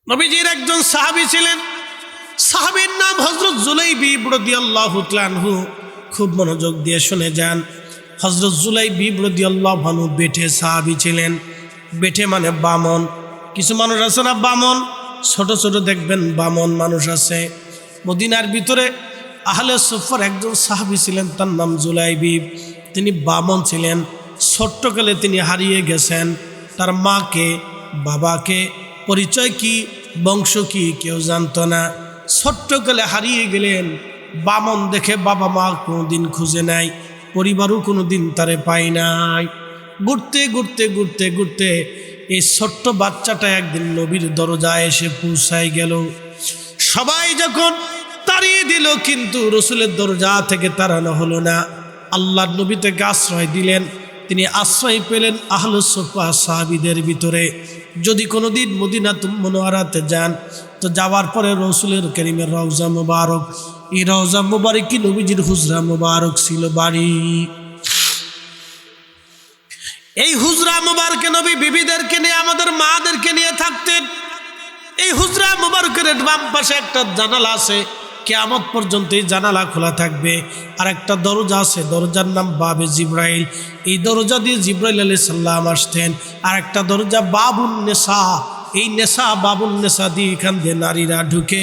নবীজির একজন সাহাবী ছিলেন, সাহাবীর নাম হযরত জুলাইবিব রাদিয়াল্লাহু তাআলা আনহু। খুব মনোযোগ দিয়ে শুনে যান। হযরত জুলাইবিব রাদিয়াল্লাহু আনহু বেঠে সাহাবী ছিলেন। বেঠে মানে বামন। কিছু মানুষ আছে না বামন, ছোট ছোট দেখবেন বামন মানুষ আছে। মদিনার ভিতরে আহলে সুফার একজন সাহাবী ছিলেন, তার নাম জুলাইবিব। তিনি বামন ছিলেন। ছোট্টকালে তিনি হারিয়ে গেছেন। তার মাকে, বাবাকে, পরিচয় কি, বংশ কি কেউ জানতো না। ছোট্টকালে হারিয়ে গেলেন। বামন দেখে বাবা মা কোনোদিন খুঁজে নাই, পরিবারও কোনোদিন তারে পায় নাই। ঘুরতে ঘুরতে ঘুরতে ঘুরতে এই ছোট্ট বাচ্চাটা একদিন নবীর দরজায় এসে পৌঁছায় গেল। সবাই যখন তাড়িয়ে দিল, কিন্তু রসুলের দরজা থেকে তাড়ানো হলো না। আল্লাহর নবী তাকে আশ্রয় দিলেন। তিনি আশ্রয় পেলেন আহলে সুফা সাহাবীদের ভিতরে। যদি কোনোদিন মদিনাতুল মুনাওয়ারাতে যান, তো যাওয়ার পরে রসুলের কারীমের রওজা মুবারক, এই রওজা মুবারক কি নবীজির হুজরা মুবারক ছিল বাড়ি। এই হুজরা মুবারকে নবী বিবিদেরকে নিয়ে, আমাদের মাদেরকে নিয়ে থাকতেন। এই হুজরা মুবারকের বাম পাশে একটা জানালা আছে, কিয়ামত পর্যন্ত এই জানালা খোলা থাকবে। আর একটা দরজা আছে, দরজার নাম বাবে জিব্রাইল। এই দরজা দিয়ে জিব্রাইল আলাইহিস সালাম আসতেন। আর একটা দরজা বাবুন নেসা, এই নেশা বাবুন নেশা দিয়ে এখান দিয়ে নারীরা ঢুকে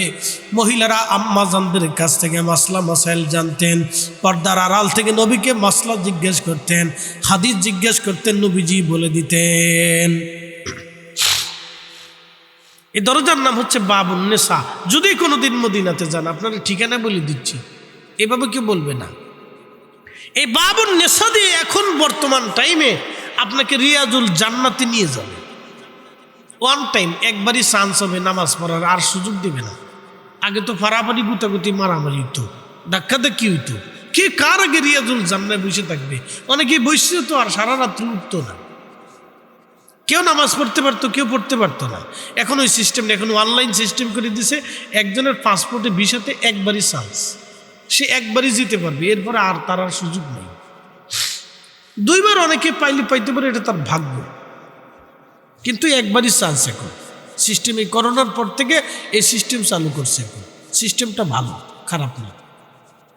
মহিলারা আম্মাজানদের কাছ থেকে মাসলা মাসাইল জানতেন। পর্দার আড়াল থেকে নবীকে মাসলা জিজ্ঞেস করতেন, হাদিস জিজ্ঞেস করতেন, নবীজি বলে দিতেন। এই দরজার নাম হচ্ছে বাবুন নেসা। যদি কোনোদিন মদিনাতে যান, আপনারা ঠিকানা বলে দিচ্ছি, এভাবে কেউ বলবে না। এই বাবুন নেসা দিয়ে এখন বর্তমান টাইমে আপনাকে রিয়াজুল জান্নাতে নিয়ে যাবে। ওয়ান টাইম, একবারই চান্স হবে নামাজ পড়ার, আর সুযোগ দেবে না। আগে তো ফারাফারি গুতাগুতি মারামারি হইতো, ধাক্কা ধাক্কি হইতো। কে কার আগে রিয়াজুল জান্নাতে বসে থাকবে? অনেকে বসে তো আর সারা রাত্রি উঠতো না। কেউ নামাজ পড়তে পারতো, কেউ পড়তে পারতো না। এখন ওই সিস্টেম, এখন অনলাইন সিস্টেম করে দিছে। একজনের পাসপোর্টে ভিসাতে একবারই চান্স, সে একবারই যেতে পারবে, এরপরে আর তার আর সুযোগ নেই। দুইবার অনেকে পাইলে পাইতে পারে, এটা তার ভাগ্য, কিন্তু একবারই চান্স। এখন সিস্টেম এই করোনার পর থেকে এই সিস্টেম চালু করছে। এখন সিস্টেমটা ভালো, খারাপ না।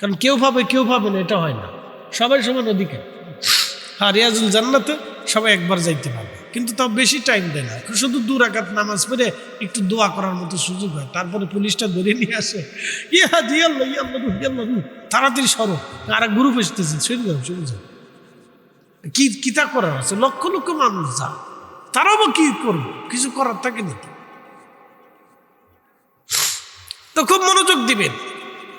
কারণ কেউ ভাবে না, এটা হয় না। সবাই সমান অধিকার। হ্যাঁ, রিয়াজুল জান্নাতে সবাই একবার যাইতে পারবে, কিন্তু তাও বেশি টাইম দেয় না। শুধু 2 রাকাত নামাজ পড়ে একটু দোয়া করার মতো সুযোগ হয়। তারপরে পুলিশটা ধরে নিয়ে আসে, তাড়াতাড়ি সরো, আর এক গ্রুপ এসতেছে, শুনে যাও। কি তা করার আছে? লক্ষ লক্ষ মানুষ যা, তারাও বা কি করবো? কিছু করার থাকে না। তো খুব মনোযোগ দিবেন।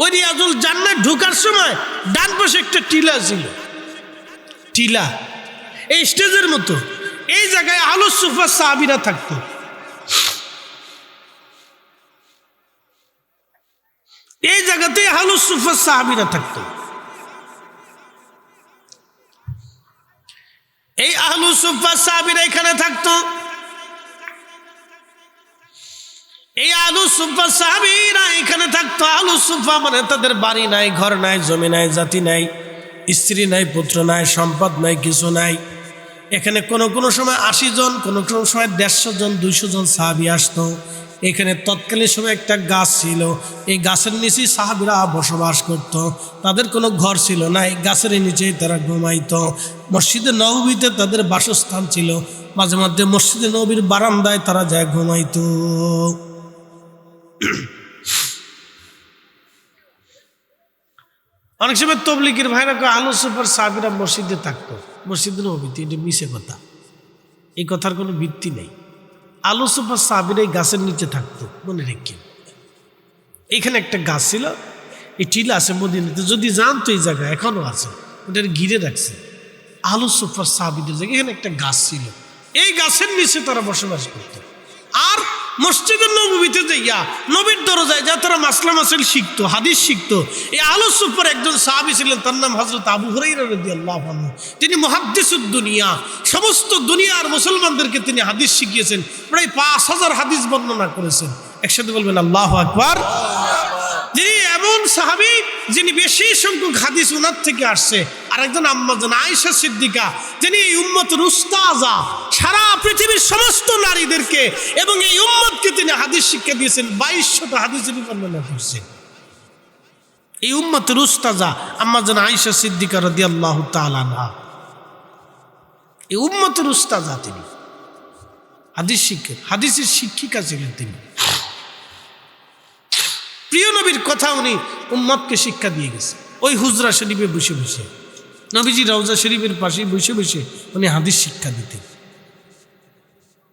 ওই রিয়াজুল জান্নাত ঢোকার সময় ডান পাশে একটা টিলা ছিল। টিলা এই স্টেজের মতো, এই জায়গায় আহলে সুফা সাহাবীরা থাকতো। এই জায়গাতে আহলে সুফা সাহাবীরা থাকতো। এই আহলে সুফা সাহাবীরা এখানে থাকতো। এই আহলে সুফা সাহাবীরা এখানে থাকতো। আহলে সুফা মানে তাদের বাড়ি নাই, ঘর নাই, জমি নাই, জাতি নাই, স্ত্রী নাই, পুত্র নাই, সম্পদ নাই, কিছু নাই। এখানে কোনো সময় 80 জন, কোনো সময় 150 জন, 200 জন সাহাবী আসতো। এখানে তৎকালীন সময় একটা গাছ ছিল, এই গাছের নিচেই সাহাবীরা বসবাস করত। তাদের কোনো ঘর ছিল না, এই গাছের নিচেই তারা ঘুমাইতো। মসজিদে নববীতে তাদের বাসস্থান ছিল। মাঝে মধ্যে মসজিদে নববীর বারান্দায় তারা যায় ঘুমাইতো। অনেক সময় তবলিগের ভাইরা আহলে সুফার সাহাবীরা মসজিদে থাকতো, মসজিদে নববীতে। এটা মিছে কথা, এই কথার কোনো ভিত্তি নেই। আহলে সুফার সাহাবীরা এই গাছের নিচে থাকতো, মনে রেখে। এখানে একটা গাছ ছিল, এই টিলা আছে মদিনাতে, যদি জানতো এই জায়গা এখনো আছে, ওটা ঘিরে রাখছে। আহলে সুফার সাহাবীদের জায়গায় এখানে একটা গাছ ছিল, এই গাছের নিচে তারা বসবাস করতো। আর মসজিদের নববীতে যাইয়া নবীর দরজায় যা তারা মাসলা মাসাইল শিখতো, হাদিস শিখতো। এই আহলে সুফার একজন সাহাবী ছিলেন, তার নাম হযরত আবু হুরায়রা রাদিয়াল্লাহু আনহু। তিনি মুহাদ্দিসুদ দুনিয়া, সমস্ত দুনিয়ার মুসলমানদেরকে তিনি হাদিস শিখিয়েছেন। প্রায় 5000 হাদিস বর্ণনা করেছেন। একসাথে বলবেন আল্লাহু আকবার। যিনি এমন সাহাবী যিনি বেশি সংখ্যক হাদিস ওনার থেকে আসছে। আরেকজন আম্মা জান আয়েশা সিদ্দিকা, যিনি এই উম্মতের উস্তাজা, সারা পৃথিবীর সমস্ত নারীদেরকে এবং এই উম্মতকে তিনি হাদিস শিক্ষা দিয়েছেন, 2200টা হাদিসের বর্ণনা করছেন। এই উম্মতের উস্তাজা আম্মা জান আয়েশা সিদ্দিকা রাদিয়াল্লাহু তাআলা আনহা, এই উম্মতের উস্তাজা, তিনি হাদিস শিক্ষক, হাদিসের শিক্ষিকা ছিলেন তিনি। প্রিয় নবীর কথা উনি উম্মতকে শিক্ষা দিয়ে গেছে। ওই হুজরা শরীফে বসে বসে, নবীজি রওজা শরীফের পাশে বসে বসে উনি হাদিস শিক্ষা দিতেন।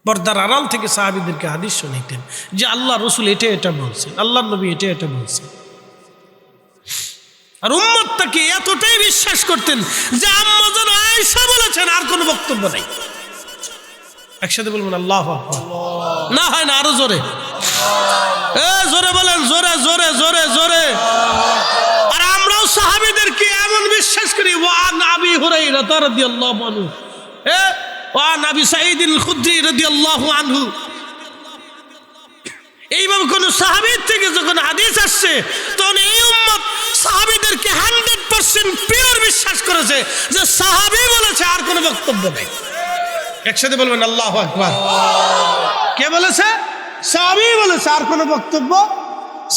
পর্দার আড়াল থেকে সাহাবীদেরকে হাদিস শোনাইতেন যে আল্লাহ রসুল এটা এটা বলছেন, আল্লাহ নবী এটা এটা বলছেন। আর উম্মত তাকে এতটাই বিশ্বাস করতেন যে আম্মা জান আয়েশা বলেছেন, আর কোনো বক্তব্য নাই। একসাথে বলবেন আল্লাহু আকবার। না হয় না, আরো জোরে, জোরে বলেন, জোরে জোরে জোরে জোরে। আর আমরাও সাহাবীদেরকে এমন বিশ্বাস করি, ওয়ান আবি হুরায়রা রাদিয়াল্লাহু আনহু, ওয়ান আবি সাঈদ আল খুদরি রাদিয়াল্লাহু আনহু। এইভাবে কোন সাহাবীর থেকে যখন হাদিস আসছে, তখন এই উম্মত সাহাবীদেরকে 100% পিওর বিশ্বাস করেছে যে সাহাবী বলেছে, আর কোনো বক্তব্য নেই। একসাথে বলবেন আল্লাহু আকবার। কে বলেছে? সাহাবী বলেছে, আর কোনো বক্তব্য।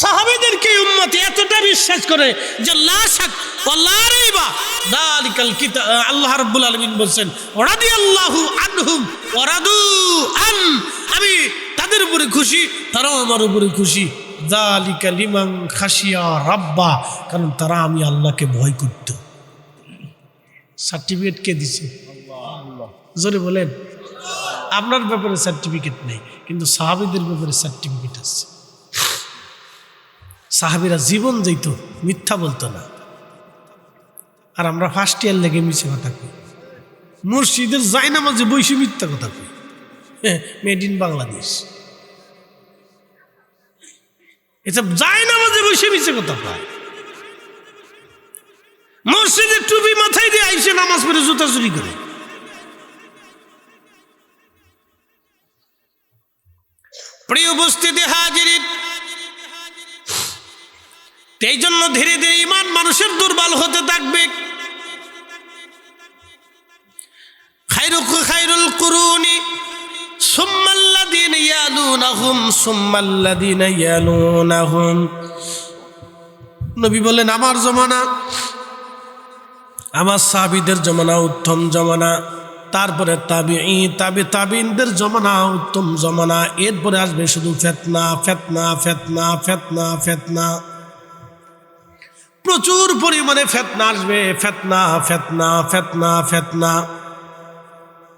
সাহাবীদেরকে উম্মত এতটা বিশ্বাস করে যে লা শাক ওয়া লা রাইবা যালিকাল কিতাব। আল্লাহ রাব্বুল আলামিন বলেন, রাদিয়াল্লাহু আনহুম ওয়া রাদু আন, আমি তাদের উপরে খুশি, তারাও আমার উপরে খুশি। যালিকা লিমান খাশিয়া রাব্বা, কারণ তারা আমি আল্লাহকে ভয় করত। সার্টিফিকেট কে দিছে? আল্লাহ। জোরে বলেন। আপনার ব্যাপারে সার্টিফিকেট নেই, কিন্তু সাহাবীদের ব্যাপারে সার্টিফিকেট আছে। সাহাবীরা জীবন যেত, মিথ্যা বলতো না। আর আমরা ফার্স্ট ইয়ার লেগে মিছে কথা কই, মসজিদের জায়নামাজে বসে মিথ্যা কথা কই। Made in Bangladesh. এটা জায়নামাজে বসে মিছে কথা কয়। মসজিদের টুপি মাথায় দিয়ে আইসে নামাজ পড়ে জুতা চুরি করে। প্রিয় উপস্থিতি হাজিরিন, এই জন্য ধীরে ধীরে ঈমান মানুষের দুর্বল হতে থাকবে। খায়রুল কুরুনি সুম্মাল্লাযীনা ইয়ালুনাহুম সুম্মাল্লাযীনা ইয়ালুনাহুম। নবী বলেন, আমার জমানা, আমার সাহাবীদের জমানা উত্তম জমানা, তারপরে তাবিঈ, তাবিঈনদের জমানা উত্তম জমানা, এরপরে আসবে শুধু ফিতনা ফিতনা ফিতনা ফিতনা ফিতনা। প্রচুর পরিমাণে ফিতনা আসবে, ফিতনা ফিতনা ফিতনা ফিতনা।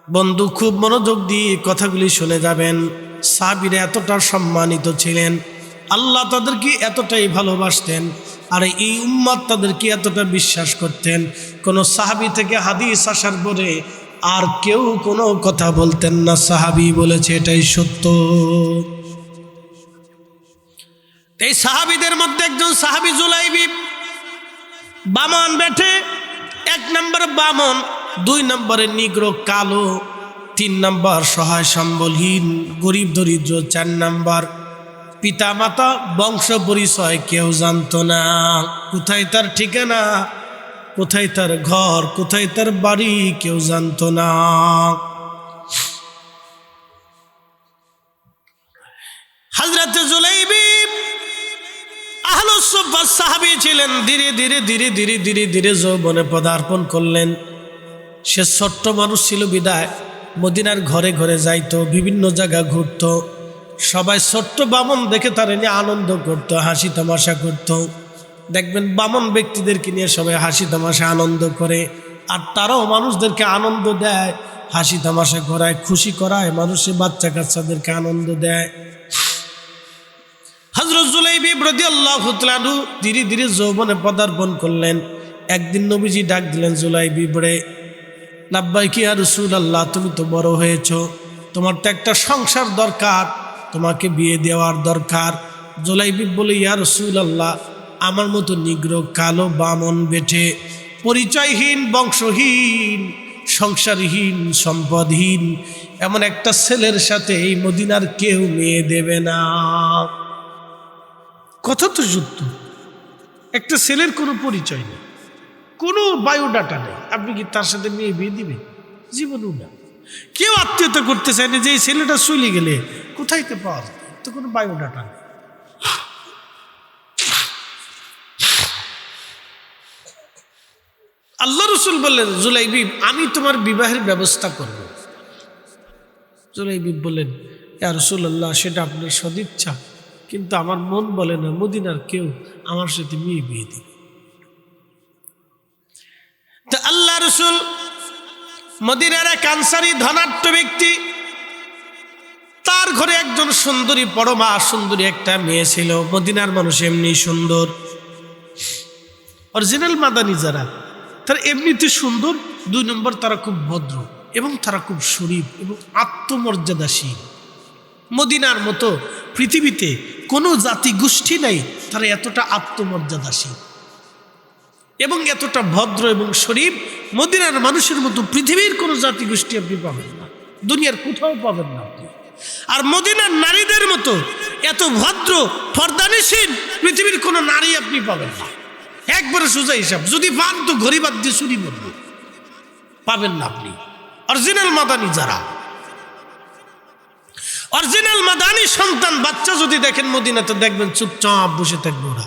বন্ধু, খুব মনোযোগ দিয়ে কথাগুলি শুনে যাবেন। সাহাবীরা এতটা সম্মানিত ছিলেন, আল্লাহ তাদেরকে এতটাই ভালোবাসতেন, আর এই উম্মত তাদেরকে এতটা বিশ্বাস করতেন। কোনো সাহাবী থেকে হাদিস আসার পরে আর কেউ কোনো কথা বলতেন না, সাহাবী বলেছে এটাই সত্য। এই সাহাবীদের মধ্যে একজন সাহাবী জুলাইবি, বামন বেঠে, 1 নম্বর বামন, 2 নম্বরে নিগ্রো কালো, 3 নম্বর সহায় সম্বলহীন গরিব দরিদ্র, 4 নম্বর পিতা মাতা বংশ পরিচয় কেউ জানতো না। কোথায় তার ঠিকানা, কোথায় তার ঘর, কোথায় তার বাড়ি কেউ জানতো না। হযরতে জুলাইবি আহলুস সুফফার সাহাবী ছিলেন। ধীরে ধীরে ধীরে ধীরে ধীরে ধীরে যৌবনে পদার্পণ করলেন। সে ছোট্ট মানুষ ছিল বিদায় মদিনার ঘরে ঘরে যাইতো, বিভিন্ন জায়গা ঘুরতো। সবাই ছোট্ট বামন দেখে তার নিয়ে আনন্দ করতো, হাসি তামাশা করতো। দেখবেন বামন ব্যক্তিদেরকে নিয়ে সবাই হাসি তামাশা আনন্দ করে, আর তারাও মানুষদেরকে আনন্দ দেয়, হাসি তামাশা করায়, খুশি করায়, মানুষের বাচ্চা কাচ্চাদেরকে আনন্দ দেয়। হযরত জুলাইবি রাদিয়াল্লাহু তাআলা আনহু ধীরে ধীরে যৌবনে পদার্পণ করলেন। একদিন নবীজি ডাক দিলেন, জুলাইবি বলে, লাব্বাইকা ইয়া রাসূলুল্লাহ, তুমি তো বড় হয়েছ, তোমার তো একটা সংসার দরকার, তোমাকে বিয়ে দেওয়ার দরকার। জুলাইবি বলে, ইয়া রাসূলুল্লাহ, আমার মতো নিগ্র কালো বামন বেঠে, পরিচয়হীন বংশহীন সংসারহীন সম্পদহীন এমন একটা ছেলের সাথে এই মদিনার কেউ মেয়ে দেবে না। কথা তো সত্য, একটা ছেলের কোনো পরিচয় নেই, কোনো বায়োডাটা নেই, আপনি কি তার সাথে মেয়ে বিয়ে দিবেন? জীবনেও না। কেউ আত্মীয়তা করতে চায় না যে এই ছেলেটা চলে গেলে কোথায় তো পাওয়া যায়, তো কোনো বায়োডাটা নেই। আল্লাহ রসুল বললেন, জুলাইবি আমি তোমার বিবাহের ব্যবস্থা করব। জুলাইবি বললেন, ইয়া রাসূলুল্লাহ, সেটা আপনার সদিচ্ছা, কিন্তু আমার মন বলে না মদিনার কেউ আমার সাথে মেয়ে বিয়ে দিবে। তা আল্লাহ রসুল মদিনার এক আনসারী ধনাঢ্য ব্যক্তি, তার ঘরে একজন সুন্দরী, পরমা সুন্দরী একটা মেয়ে ছিল। মদিনার মানুষ এমনি সুন্দর, অরিজিনাল মাদানী যারা, তারা এমনিতে সুন্দর, 2 নম্বর তারা খুব ভদ্র এবং তারা খুব শরীফ এবং আত্মমর্যাদাশীল। মদিনার মতো পৃথিবীতে কোনো জাতি গোষ্ঠী নাই তারা এতটা আত্মমর্যাদাশীল এবং এতটা ভদ্র এবং শরীফ। মদিনার মানুষের মতো পৃথিবীর কোনো জাতি গোষ্ঠী আপনি পাবেন না, দুনিয়ার কোথাও পাবেন না আপনি। আর মদিনার নারীদের মতো এত ভদ্র পর্দানিসীন পৃথিবীর কোনো নারী আপনি পাবেন না। একবারে সোজা হিসাব, যদি পান তো ঘড়ি বাদ দিয়ে চুরি করবে, পাবেন না আপনি। অরিজিনাল মাদানী যারা, অরিজিনাল মাদানী সন্তান বাচ্চা যদি দেখেন মদিনাতে, দেখবেন চুপচাপ বসে থাকবে, ওরা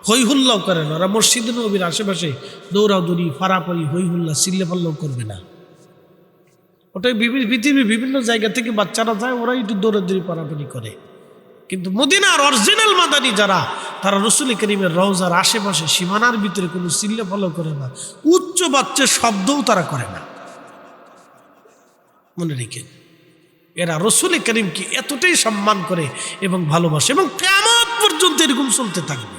হই হুল্লাও করে না। ওরা মসজিদে নবীর আশেপাশে দৌড়াদৌড়ি, পারাপারি, হই হুল্লা, চিল্লে পাল্লাও করবে না। ওটাই পৃথিবীর বিভিন্ন জায়গা থেকে বাচ্চারা যায়, ওরা একটু দৌড়াদৌড়ি পারাপারি করে। কিন্তু মদিনার অরিজিনাল মাদানী যারা, তারা রসুল করিমের রওজার আশেপাশে সীমানার ভিতরে কোনো চিল্লে পাল্লাও করে না, উচ্চ বাচ্চার শব্দও তারা করে না। মনে রেখেন, এরা রসুল করিমকে এতটাই সম্মান করে এবং ভালোবাসে, এবং কিয়ামত পর্যন্ত এরকম চলতে থাকবে।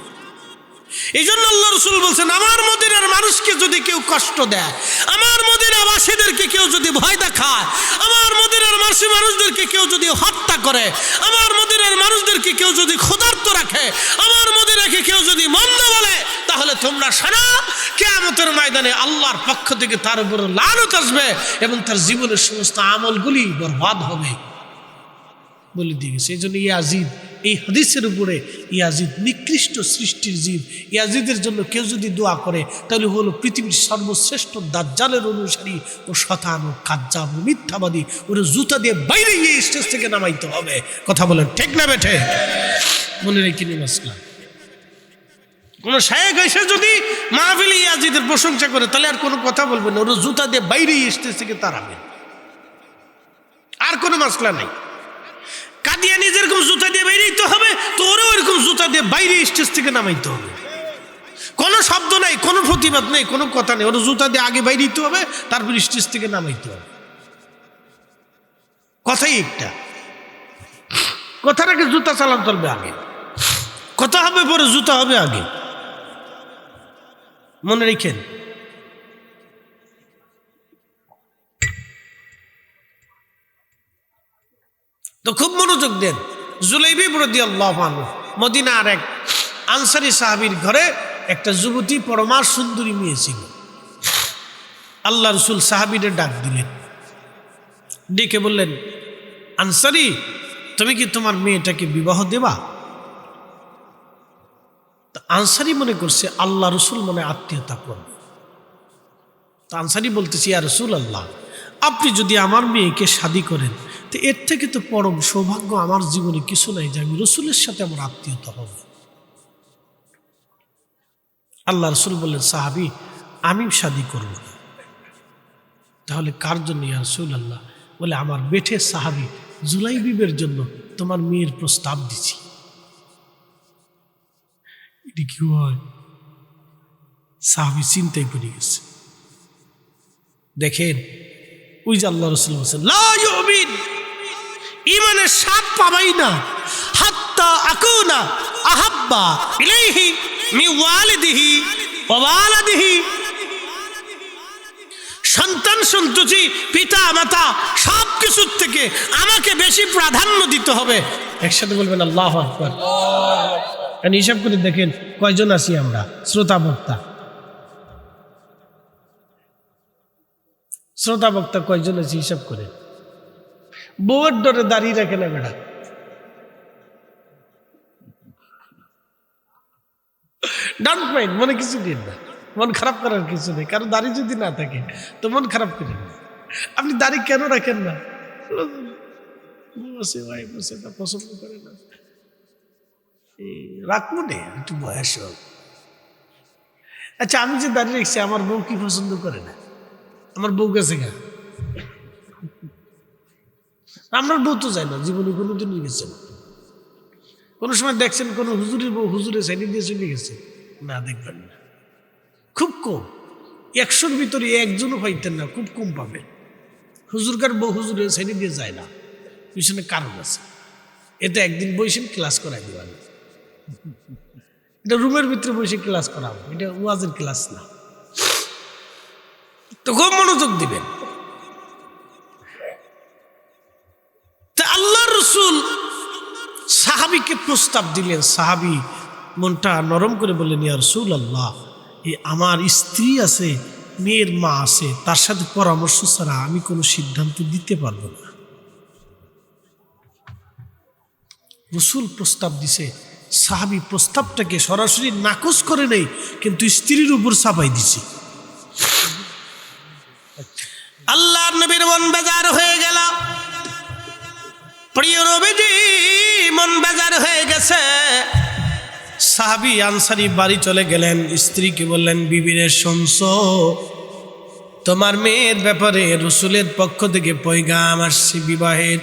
এই জন্য আল্লাহ রসুল বলছেন, আমার মদিনার মানুষকে যদি কেউ কষ্ট দেয়, আমার মদিনাবাসীদেরকে কেউ যদি ভয় দেখায়, আমার মদিনার মানুষদেরকে কেউ যদি হত্যা করে, আমার মদিনার মানুষদেরকে কেউ যদি ক্ষুধার্ত রাখে, আমার মদিনাকে কেউ যদি মন্দ বলে, তাহলে তোমরা সারা কিয়ামতের ময়দানে আল্লাহর পক্ষ থেকে তার উপর লানত আসবে এবং তার জীবনের সমস্ত আমলগুলি বরবাদ হবে বলে দিয়ে গেছে। এই জন্য ইয়াজিদ, এই হাদিসের উপরে ইয়াজিদ নিকৃষ্ট সৃষ্টির জীব। ইয়াজিদের জন্য কেউ যদি দোয়া করে তাহলে হলো পৃথিবীর সর্বশ্রেষ্ঠ দাজ্জালের অনুসারী ও শতান ও কাজ্জাব ও মিথ্যাবাদী। ওরা জুতা দিয়ে বাইরে গিয়ে স্টেজ থেকে নামাইতে হবে। কথা বলেন ঠিক না বেঠে? মনে রেখে নিন আসলাম, কোন শায়েখ এসে যদি মাহফিলে ইয়াজিদের প্রশংসা করে তাহলে আর কোনো কথা বলবেন না, ওরা জুতা দিয়ে বাইরে স্টেজ থেকে তাড়াবেন, আর কোনো মাসলা নাই। কাদিয়ানি যেরকম জুতা দিয়ে বাইরেইতে হবে, তো ওরাও এরকম জুতা দিয়ে বাইরে স্টেজ থেকে নামাইতে হবে। কোনো শব্দ নাই, কোনো প্রতিবাদ নেই, কোনো কথা নেই, ওরা জুতা দিয়ে আগে বাইরেইতে হবে, তারপর স্টেজ থেকে নামাইতে হবে। কথাই একটা, কথাটাকে জুতা চালান চলবে আগে, কথা হবে পরে, জুতা হবে আগে। মনে রেখেন। তো খুব মনোযোগ দেন। জুলাইবি রাদিয়াল্লাহু আনহু, মদিনার এক আনসারী সাহাবীর ঘরে একটা যুবতী পরমা সুন্দরী মেয়ে ছিল। আল্লাহ রসুল সাহাবীদের ডাক দিলেন, ডেকে বললেন, আনসারী, তুমি কি তোমার মেয়েটাকে বিবাহ দেবা? আনসারী মনে করছে আল্লাহ রসুল মনে আত্মীয়তা করবে। তা আনসারী বলতেছি, ইয়া রাসূলুল্লাহ, আপনি যদি আমার মেয়েকে শাদী করেন তো এর থেকে তো পরম সৌভাগ্য আমার জীবনে কিছু নাই যে আমি রসুলের সাথে আমার আত্মীয়তা হবে। আল্লাহ রসুল বললেন, সাহাবী, আমি শাদী করব না। তাহলে কার জন্য ইয়া রাসূলুল্লাহ? বলে, আমার বেঠে সাহাবী জুলাইবিবের জন্য তোমার মেয়ের প্রস্তাব দিছি। এটি কি হয়? সাহাবী চিন্তায় পড়ে গেছে। দেখেন, ওই যে আল্লাহ রসুল বলছেন, লা ইউমিন, ইমানের স্বাদ পাবাই না হাত্তা আকুনা আহাব্বা ইলাইহি মিন ওয়ালিদিহি ওয়া ওয়ালাদিহি। সন্তান সন্ততি, পিতা মাতা সব কিছুর থেকে আমাকে বেশি প্রাধান্য দিতে হবে। একসাথে বলবেন আল্লাহু আকবার। কারণ হিসাব করে দেখেন কয়জন আছি আমরা শ্রোতা বক্তা। শ্রোতা বক্তা কয়জন আছে হিসাব করে। বউয়ের ডরে দাঁড়িয়ে রাখে না বেড়া, ডান্ট মাইন্ড, মনে কিছু দিন না। মন খারাপ করার কিছু নেই, কারণ দাড়ি যদি না থাকে তো মন খারাপ করেন না। আপনি দাড়ি কেন রাখেন না? বসে ভাই বসে তা পছন্দ করে না, রাখবো নে একটু বয়স হোক। আচ্ছা আমি যে দাঁড়িয়ে রেখেছি আমার বউ কি পছন্দ করে না? আমার বউ গেছে গা, আপনার বউ তো যায় না, জীবনে কোনোদিনই গেছে না। কোনো সময় দেখছেন কোনো হুজুরের বউ হুজুরের সাইডে দিয়ে চলে গেছে? না, দেখবেন না, খুব কম। 100-র ভিতরে একজনও পাইতেন না, খুব কম পাবেন। হুজুরকার বউ হুজুরের সাইডে দিয়ে যায় না, পিছনে কারণ আছে। এতে একদিন বসেন ক্লাস করাই দেবেন, এটা রুমের ভিতরে বসে ক্লাস করাবো, এটা ওয়াজের ক্লাস না। তো খুব মনোযোগ দিবেন। তা আল্লাহ রসুল সাহাবীকে প্রস্তাব দিলেন। সাহাবী মনটা নরম করে বললেন, ইয়া রাসূলুল্লাহ, এই আমার স্ত্রী আছে, মেয়ের মা আছে, তার সাথে পরামর্শ ছাড়া আমি কোনো সিদ্ধান্ত দিতে পারবো না। রসুল প্রস্তাব দিছে, সাহাবী প্রস্তাবটাকে সরাসরি নাকচ করে নেই, কিন্তু স্ত্রীর উপর চাপাই দিছে। আল্লাহর নবীর মন বেজার হয়ে গেল, প্রিয় নবীজি মন বেজার হয়ে গেছে। সাহাবী আনসারী বাড়ি চলে গেলেন, স্ত্রীকে বললেন, বিবিরে শুনছো, তোমার মেয়ের ব্যাপারে রসুলের পক্ষ থেকে পয়গাম আসছে বিবাহের।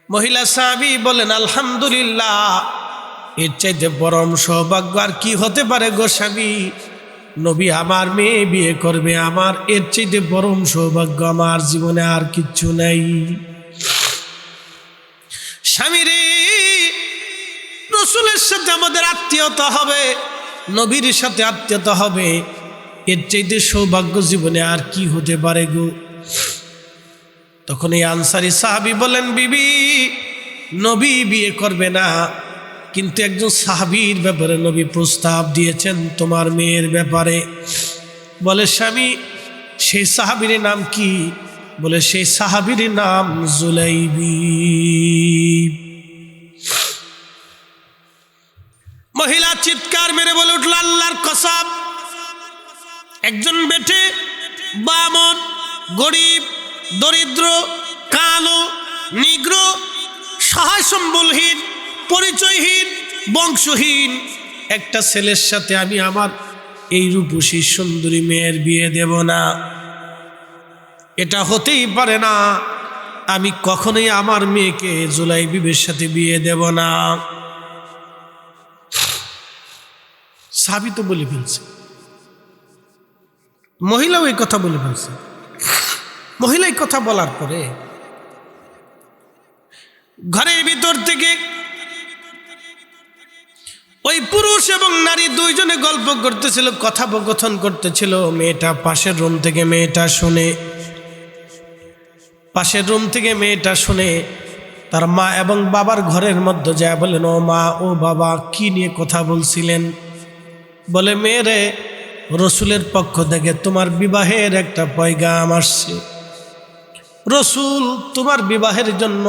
মহিলা সাহাবী বলেন, আলহামদুলিল্লাহ, এর চাইতে পরম সৌভাগ্য আর কি হতে পারে গো স্বামী? নবী আমার মেয়ে বিয়ে করবে, আমার এর চাইতে পরম সৌভাগ্য আমার জীবনে আর কিচ্ছু নেই। স্বামীরে, রসুলের সাথে আমাদের আত্মীয়তা হবে, নবীর সাথে আত্মীয়তা হবে, এর চাইতে সৌভাগ্য জীবনে আর কি হতে পারে গো? তখন এই আনসারী সাহাবী বলেন, বিবি, নবী বিয়ে করবে না, কিন্তু একজন সাহাবীর ব্যাপারে নবী প্রস্তাব দিয়েছেন তোমার মেয়ের ব্যাপারে। বলে, স্বামী, সেই সাহাবীর নাম কি? বলে, সেই সাহাবীর নাম জুলাইবি। মহিলা চিৎকার মেরে বলে উঠল, আল্লাহর কসম, একজন বেটে বামন, গরিব, দরিদ্র, কালো, নিগ্র, সহায় সম্বলহীন, পরিচয়হীন, বংশহীন একটা ছেলের সাথে আমি আমার এই রূপসী সুন্দরী মেয়ের বিয়ে দেব না। এটা হতেই পারে না, আমি কখনোই আমার মেয়েকে জুলাইবিবের সাথে বিয়ে দেব না। সাহাবী তো বলে ফেলছে, মহিলাও এই কথা বলে ফেলছে। মহিলা এই কথা বলার পরে ঘরের ভিতর থেকে ওই পুরুষ এবং নারী দুইজনে গল্প করতেছিল, কথোপকথন করতেছিল। মেয়েটা পাশের রুম থেকে মেয়েটা শুনে তার মা এবং বাবার ঘরের মধ্যে যায় বলেন, ও মা, ও বাবা, কি নিয়ে কথা বলছিলেন? বলে, মেয়েরে, রসুলের পক্ষ থেকে তোমার বিবাহের একটা পয়গাম আসছে। রসুল তোমার বিবাহের জন্য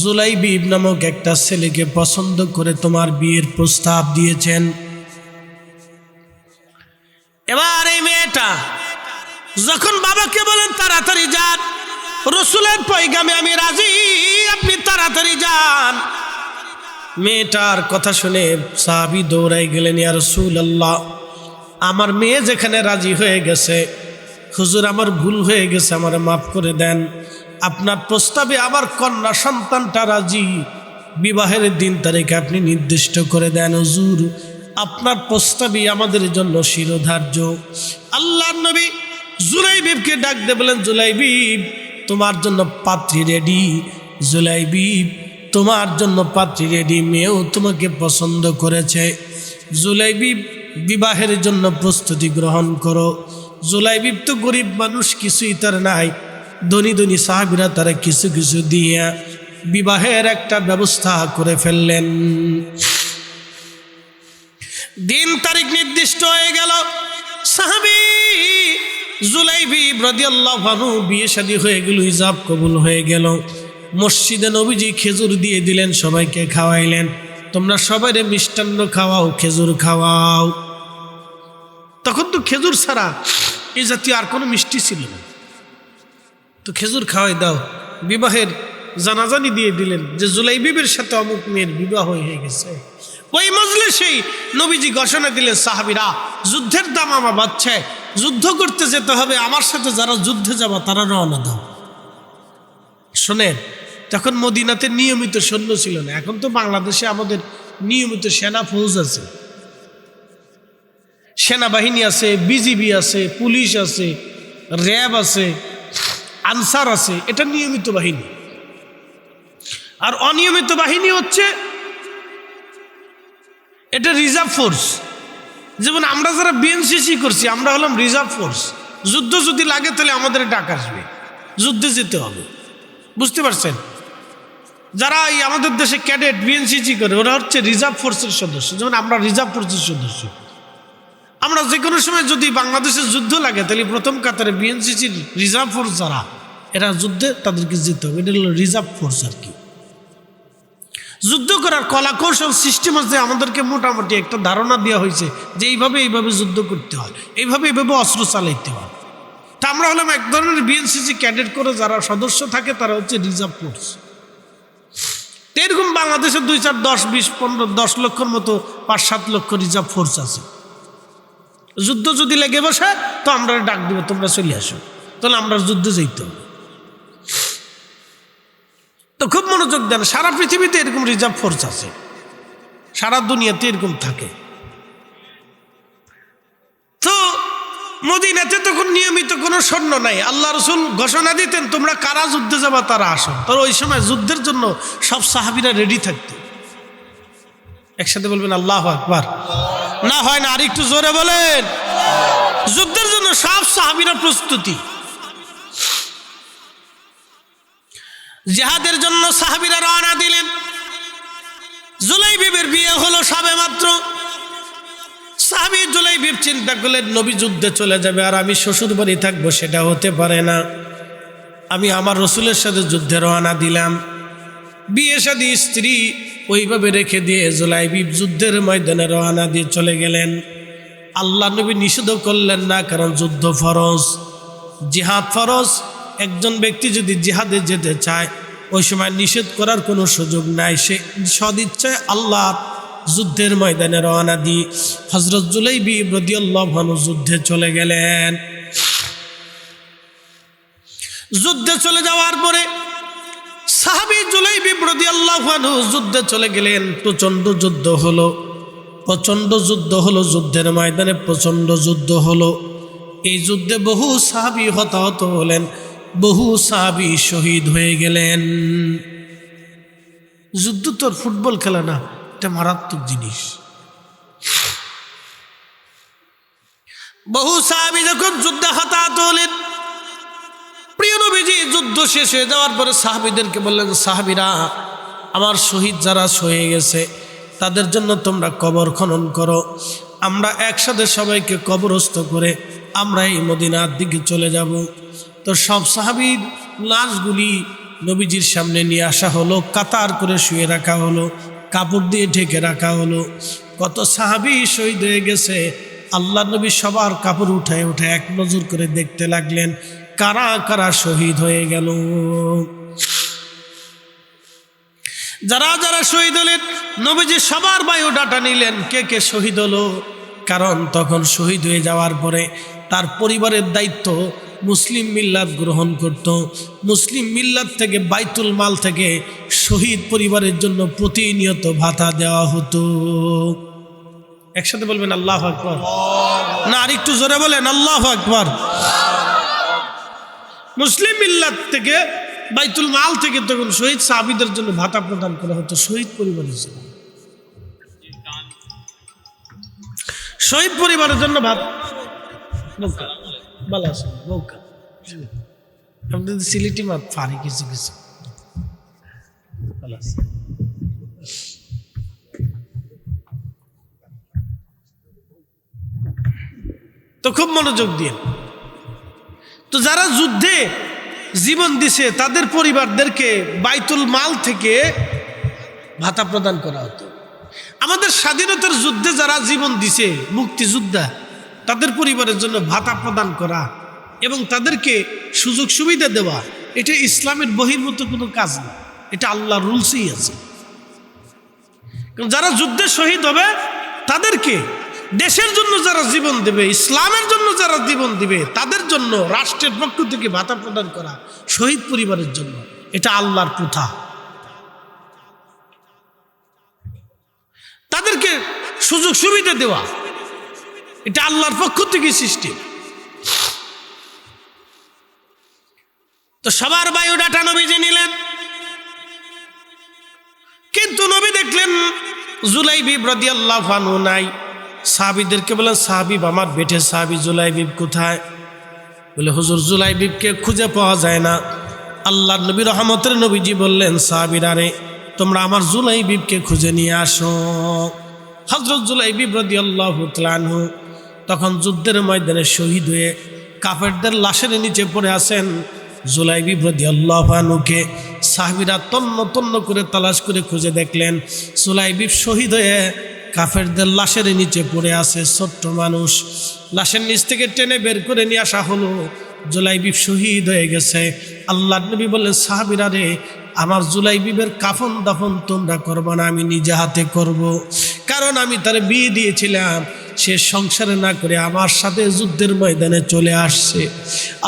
জুলাইবি নামক একটা ছেলেকে পছন্দ করে তোমার বিয়ের প্রস্তাব দিয়েছেন। এবার এই মেয়েটা যখন বাবাকে বলেন, তাড়াতাড়ি যান, রসুলের পয়গামে আমি রাজি, আপনি তাড়াতাড়ি যান। মেয়েটার কথা শুনে সাহাবী দৌড়াই গেলেন, ইয়া রাসূলুল্লাহ, আমার মেয়ে যেখানে রাজি হয়ে গেছে, হুজুর আমার ভুল হয়ে গেছে, আমার মাফ করে দেন। আপনার প্রস্তাবে আমার কন্যা সন্তানটা রাজি, বিবাহের দিন তারিখ আপনি নির্দিষ্ট করে দেন হুজুর, আপনার প্রস্তাবই আমাদের জন্য শিরোধার্য। আল্লাহর নবী জুলাইবিবকে ডাক দিয়ে বলেন, জুলাইবিব, তোমার জন্য পাত্রী রেডি। জুলাইবিব, তোমার জন্য পাত্রী রেডি, মেয়েও তোমাকে পছন্দ করেছে। জুলাইবিব, বিবাহের জন্য প্রস্তুতি গ্রহণ করো। জুলাইবিব তো গরিব মানুষ, কিছুই তার নাই। ধনী ধনী সাহাবীরা তারা কিছু কিছু দিয়ে বিবাহের একটা ব্যবস্থা করে ফেললেন। দিন তারিখ নির্দিষ্ট হয়ে গেল। সাহাবী জুলাইবিব রাদিয়াল্লাহু আনহু বিয়ে শাদী হয়ে গেল, হিজাব কবুল হয়ে গেল। মসজিদে নবীজি খেজুর দিয়ে দিলেন, সবাইকে খাওয়াইলেন, তোমরা সবাই মিষ্টান্ন খাওয়াও, খেজুর খাওয়াও। তখন তো খেজুর ছাড়া এই জাতীয় আর কোনো মিষ্টি ছিল না। তো খেজুর খাওয়াই দাও, বিবাহের জানাজানি দিয়ে দিলেন যে জুলাইবিবের সাথে অমুক মেয়ের বিবাহ হয়ে গেছে। ওই মজলিসেই নবীজি ঘোষণা দিলেন, সাহাবীরা যুদ্ধের দামামা বাজছে, যুদ্ধ করতে যেতে হবে, আমার সাথে যারা যুদ্ধে যাবা তারা রওনা দাও। শোনেন, তখন মদিনাতে নিয়মিত সৈন্য ছিল না। এখন তো বাংলাদেশে আমাদের নিয়মিত সেনা ফৌজ আছে, সেনাবাহিনী আছে, বিজিবি আছে, পুলিশ আছে, র্যাব আছে, আনসার আছে। এটা নিয়মিত বাহিনী। আর অনিয়মিত বাহিনী হচ্ছে এটা রিজার্ভ ফোর্স। যেমন আমরা যারা বিএনসিসি করছি, আমরা হলাম রিজার্ভ ফোর্স। যুদ্ধ যদি লাগে তাহলে আমাদের ডাক আসবে, যুদ্ধে যেতে হবে। বুঝতে পারছেন? যারা এই আমাদের দেশে ক্যাডেট বিএনসিসি করে, ওরা হচ্ছে রিজার্ভ ফোর্সের সদস্য। যেমন আমরা রিজার্ভ ফোর্সের সদস্য। আমরা যে কোনো সময় যদি বাংলাদেশের যুদ্ধ লাগে তাহলে প্রথম কাতারে বিএনসিসির রিজার্ভ ফোর্স যারা, এরা যুদ্ধে তাদেরকে যেতে হবে। এটা হলো রিজার্ভ ফোর্স আর কি। যুদ্ধ করার কলা কৌশল সিস্টেম আছে, আমাদেরকে মোটামুটি একটা ধারণা দেওয়া হয়েছে যে এইভাবে যুদ্ধ করতে হয়, এইভাবে অস্ত্র চালাইতে হয়। তা আমরা হলাম এক ধরনের বিএনসিসি ক্যাডেট করে যারা সদস্য থাকে তারা হচ্ছে রিজার্ভ ফোর্স। এরকম বাংলাদেশে 2, 4, 10, 20, 15, 10 লক্ষর মতো 5-7 লক্ষ রিজার্ভ ফোর্স আছে। যুদ্ধ যদি লেগে বসে তো আমরা ডাক দিব, তোমরা চলে আসো, তাহলে আমরা যুদ্ধে যেতে হবে। তো খুব মনোযোগ দেন, সারা পৃথিবীতে এরকম রিজার্ভ ফোর্স আছে, সারা দুনিয়াতে এরকম থাকে। তো মদিনাতে তখন নিয়মিত কোনো সৈন্য নাই। আল্লাহ রসুল ঘোষণা দিতেন, তোমরা কারা যুদ্ধে যাবা তারা আসো। তো ওই সময় যুদ্ধের জন্য সব সাহাবীরা রেডি থাকতো। একসাথে বলবেন আল্লাহু আকবার। না হয় না, আর একটু জোরে বলেন। যুদ্ধের জন্য সব সাহাবীরা প্রস্তুতি। জিহাদের জন্য সাহাবীরা রওনা দিলেন। জুলাইবিবের বিয়ে হলো সবে মাত্র। সাহাবী জুলাইবিব চিন্তা করলেন, নবী যুদ্ধে চলে যাবে আর আমি শ্বশুর বাড়ি থাকবো, সেটা হতে পারে না। আমি আমার রসুলের সাথে যুদ্ধে রওনা দিলাম। বিয়ে শাদী স্ত্রী ওইভাবে রেখে দিয়ে জুলাইবিব যুদ্ধের ময়দানে রওনা দিয়ে চলে গেলেন। আল্লাহ নবী নিষেধ করলেন না, কারণ যুদ্ধ ফরজ, জিহাদ ফরজ। একজন ব্যক্তি যদি জিহাদে যেতে চায় ওই সময় নিষেধ করার কোনো সুযোগ নাই। সে সদিচ্ছায় আল্লাহ যুদ্ধের ময়দানে রওনা দিয়ে হযরত জুলাইবিব রাদিয়াল্লাহু আনহু যুদ্ধে চলে গেলেন। যুদ্ধে চলে যাওয়ার পরে সাহাবী জুলাইবিব রাদিয়াল্লাহু আনহু যুদ্ধে চলে গেলেন। প্রচণ্ড যুদ্ধ হলো, প্রচণ্ড যুদ্ধ হলো, যুদ্ধের ময়দানে প্রচণ্ড যুদ্ধ হলো। এই যুদ্ধে বহু সাহাবী হতাহত হলেন, বহু সাহাবী শহীদ হয়ে গেলেন। যুদ্ধ তো ফুটবল খেলা না, এটা মারাত্মক জিনিস। বহু সাহাবী যখন যুদ্ধে হতাহত হলেন, প্রিয় নবীজি যুদ্ধ শেষ হয়ে যাওয়ার পরে সাহাবীদেরকে বললেন, সাহাবীরা আমার শহীদ যারা হয়ে গেছে তাদের জন্য তোমরা কবর খনন করো। আমরা একসাথে সবাইকে কবরস্থ করে আমরা এই মদিনার দিকে চলে যাব। তো সব সাহাবীর লাশগুলি নবীজির সামনে নিয়ে আসা হলো, কাতার করে শুয়ে রাখা হলো, কাপড় দিয়ে ঢেকে রাখা হলো। কত সাহাবী শহীদ হয়ে গেছে। আল্লাহ নবী সবার কাপড় উঠায় উঠায় এক নজর করে দেখতে লাগলেন, কারা কারা শহীদ হয়ে গেল। যারা যারা শহীদ হলেন নবীজি সবার বায়োডাটা নিলেন, কে কে শহীদ হলো। কারণ তখন শহীদ হয়ে যাওয়ার পরে তার পরিবারের দায়িত্ব মুসলিম মিল্লাত গ্রহণ করত। মুসলিম মিল্লাত থেকে বাইতুল মাল থেকে শহীদ পরিবারের জন্য প্রতিনিয়ত ভাতা দেওয়া হতো। একসাথে বলবেন আল্লাহু আকবার। না, আর একটু জোরে বলেন আল্লাহু আকবার। মুসলিম মিল্লাত থেকে বাইতুল মাল থেকে তখন শহীদ সাহাবীদের জন্য ভাতা প্রদান করা হতো শহীদ পরিবারের জন্য। শহীদ পরিবারের জন্য ভাতা সিলেটি মাত ফারি কিছু কিছু। তো খুব মনোযোগ দিয়ে, তো যারা যুদ্ধে জীবন দিছে তাদের পরিবারদেরকে বাইতুল মাল থেকে ভাতা প্রদান করা হতো। আমাদের স্বাধীনতার যুদ্ধে যারা জীবন দিছে, মুক্তিযোদ্ধা, তাদের পরিবারের জন্য ভাতা প্রদান করা এবং তাদেরকে সুযোগ সুবিধা দেওয়া, এটা ইসলামের বহির্ভূত কোনো কাজ না, এটা আল্লাহর রুলসেই আছে। কারণ যারা যুদ্ধে শহীদ হবে তাদেরকে, দেশের জন্য যারা জীবন দেবে, ইসলামের জন্য যারা জীবন দিবে, তাদের জন্য রাষ্ট্রের পক্ষ থেকে ভাতা প্রদান করা শহীদ পরিবারের জন্য, এটা আল্লাহর প্রথা। তাদেরকে সুযোগ সুবিধা দেওয়া, এটা আল্লাহর পক্ষ থেকে সৃষ্টি। তো সবার বায়োডাটা নবীজি নিলেন, কিন্তু নবী দেখলেন জুলাইবিব রাদিয়াল্লাহু আনহু নাই। সাহাবীদেরকে বলেন, সাহাবীব আমার বেটে সাহাবী জুলাইবিব কোথায়? বলে, হুজুর জুলাইবিবকে খুঁজে পাওয়া যায় না। আল্লাহর নবী রহমতের নবীজি বললেন, সাহাবীরা রে, তোমরা আমার জুলাইবিবকে খুঁজে নিয়ে আসো। হযরত জুলাইবিব রাদিয়াল্লাহু তাআলা আনহু তখন যুদ্ধের ময়দানে শহীদ হয়ে কাফেরদের লাশের নিচে পড়ে আছেন। জুলাইবিব রাদিয়াল্লাহু আনহুকে সাহাবীরা তন্ন তন্ন করে তালাশ করে খুঁজে দেখলেন জুলাইবিব শহীদ হয়ে কাফেরদের লাশের নিচে পড়ে আছে। ছোট্ট মানুষ, লাশের নিচ থেকে টেনে বের করে নিয়ে আসা হলো। জুলাইবিব শহীদ হয়ে গেছে। আল্লাহর নবী বললেন, সাহাবীরা রে, আমার জুলাইবিবের কাফন দাফন তোমরা করবা না, আমি নিজে হাতে করব। কারণ আমি তার বিয়ে দিয়েছিলাম, সে সংসারে না করে আমার সাথে যুদ্ধের ময়দানে চলে আসছে।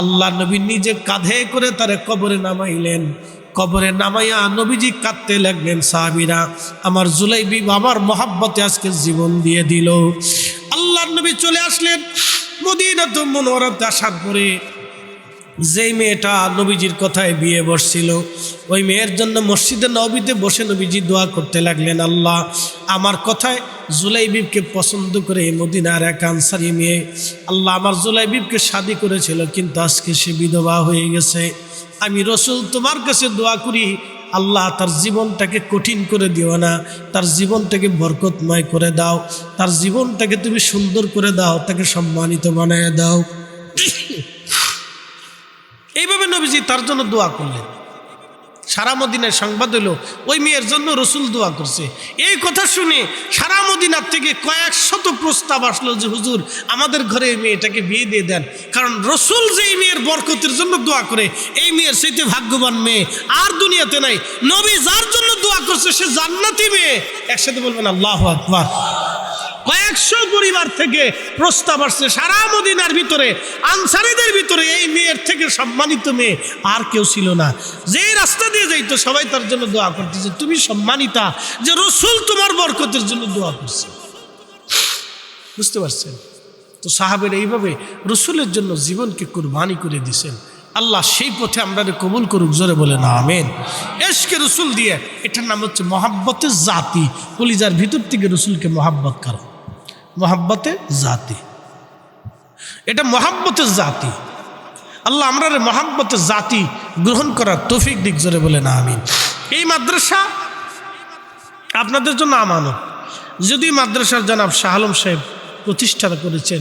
আল্লাহ নবী নিজে কাঁধে করে তারে কবরে নামাইলেন। কবরে নামাইয়া নবীজি কাঁদতে লাগলেন, সাহাবীরা, আমার জুলাইবিব আমার মহাব্বতে আজকে জীবন দিয়ে দিল। আল্লাহর নবী চলে আসলেন মদিনাতুল মুনাওয়ারাতে। আসার পরে যেই মেয়েটা নবীজির কথায় বিয়ে বসছিল, ওই মেয়ের জন্য মসজিদে নববীতে বসে নবীজি দোয়া করতে লাগলেন, আল্লাহ আমার কথায় জুলাইবিবকে পছন্দ করে মদিনার এক আনসারী মেয়ে, আল্লাহ আমার জুলাইবিবকে শাদী করেছিল, কিন্তু আজকে সে বিধবা হয়ে গেছে। আমি রাসূল তোমার কাছে দোয়া করি, আল্লাহ তার জীবনটাকে কঠিন করে দিও না, তার জীবনটাকে বরকতময় করে দাও, তার জীবনটাকে তুমি সুন্দর করে দাও, তাকে সম্মানিত বানিয়ে দাও। এইভাবে নবীজি তার জন্য দোয়া করলেন। সারা মদিনায় সংবাদ হলো ওই মেয়ের জন্য রসুল দোয়া করছে। এই কথা শুনে সারা মদিনার থেকে কয়েক শত প্রস্তাব আসলো যে হুজুর আমাদের ঘরে এই মেয়েটাকে বিয়ে দিয়ে দেন। কারণ রসুল যে এই মেয়ের বরকতের জন্য দোয়া করে, এই মেয়ের চাইতে ভাগ্যবান মেয়ে আর দুনিয়াতে নাই। নবী যার জন্য দোয়া করছে সে জান্নাতি মেয়ে। একসাথে বলবেন আল্লাহু আকবার। কয়েকশো পরিবার থেকে প্রস্তাব আসছে সারা মদিনার ভিতরে, আনসারীদের ভিতরে এই মেয়ের থেকে সম্মানিত মেয়ে আর কেউ ছিল না। যে রাস্তা দিয়ে যাইতো সবাই তার জন্য দোয়া করতেছে, তুমি সম্মানিতা যে রসুল তোমার বরকতের জন্য দোয়া করছে। বুঝতে পারছেন তো? সাহাবেরা এইভাবে রসুলের জন্য জীবনকে কুরবানি করে দিয়েছেন। আল্লাহ সেই পথে আমরা কবুল করুক, জোরে বলে না আমিন। এশকে রসুল দিয়ে, এটার নাম হচ্ছে মহাব্বতের জাতি। কলিজার ভিতর থেকে রসুলকে মহাব্বত করা, মহাব্বতে জাতি, এটা মহাব্বতের জাতি। আল্লাহ আমরা মহাব্বতের জাতি গ্রহণ করার তৌফিক দিক, জোরে বলে না আমিন। এই মাদ্রাসা আপনাদের জন্য আমানত। যদি মাদ্রাসার জনাব শাহ আলম সাহেব প্রতিষ্ঠা করেছেন,